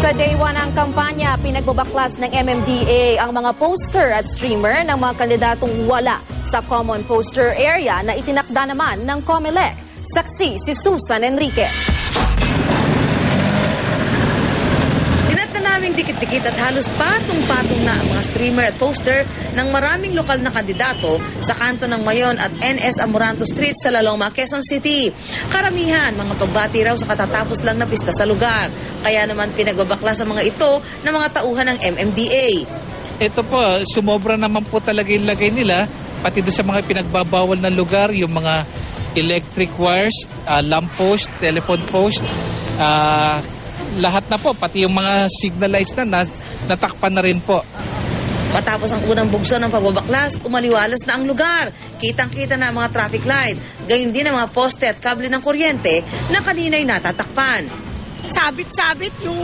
Sa day 1 ng kampanya, pinagbabaklas ng MMDA ang mga poster at streamer ng mga kandidatong wala sa common poster area na itinakda naman ng COMELEC. Saksi si Susan Enriquez. Tinatna naming dikit-dikit at halos patong-patong na ang mga streamer at poster ng maraming lokal na kandidato sa kanto ng Mayon at NS Amoranto Street sa Laloma, Quezon City. Karamihan, mga pagbati raw sa katatapos lang na pista sa lugar. Kaya naman pinagbabaklas sa mga ito ng mga tauhan ng MMDA. Ito po, sumobra naman po talaga yung lagay nila, pati doon sa mga pinagbabawal na lugar, yung mga electric wires, lamp post, telephone post, lahat na po, pati yung mga signalized na natakpan na rin po. Matapos ang unang bugso ng pagbabaklas, umaliwalas na ang lugar. Kitang-kita na ang mga traffic light. Gayun din ang mga poste at kable ng kuryente na kanina'y natatakpan. Sabit-sabit yung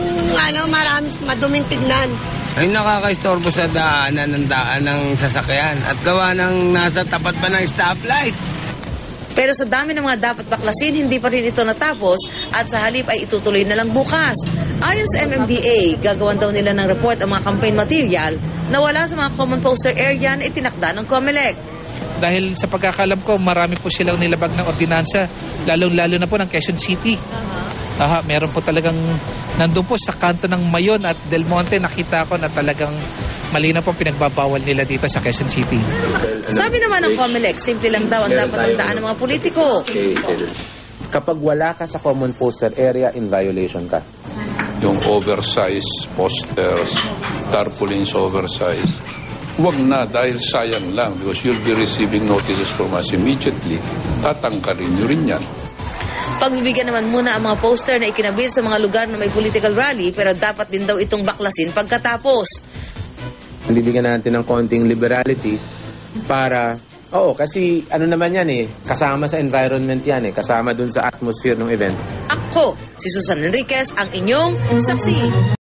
maraming maduming tignan. Ay nakakaistorbo sa daanan ng sasakyan at gawa ng nasa tapat pa ng stoplight. Pero sa dami ng mga dapat baklasin, hindi pa rin ito natapos at sa halip ay itutuloy na lang bukas. Ayon sa MMDA, gagawan daw nila ng report ang mga campaign material na wala sa mga common poster area na itinakda ng COMELEC. Dahil sa pagkakalam ko, marami po silang nilabag ng ordinansa, lalong-lalo na po ng Quezon City. Meron po talagang nandun po sa kanto ng Mayon at Del Monte, nakita ko na talagang malinaw po pinagbabawal nila dito sa Quezon City. Sabi naman ng COMELEC, simple lang daw ang dapat tandaan ng mga politiko. Kapag wala ka sa common poster area, in violation ka. Yung oversize posters, tarpaulins oversize, huwag na dahil sayang lang because you'll be receiving notices from us immediately. Tatangkarin nyo rin yan. Pagbibigyan naman muna ang mga poster na ikinabit sa mga lugar na may political rally pero dapat din daw itong baklasin pagkatapos. Bibigyan natin ng konting liberality para, kasi ano naman yan kasama sa environment yan kasama dun sa atmosphere ng event. Ako, si Susan Enriquez, ang inyong saksi.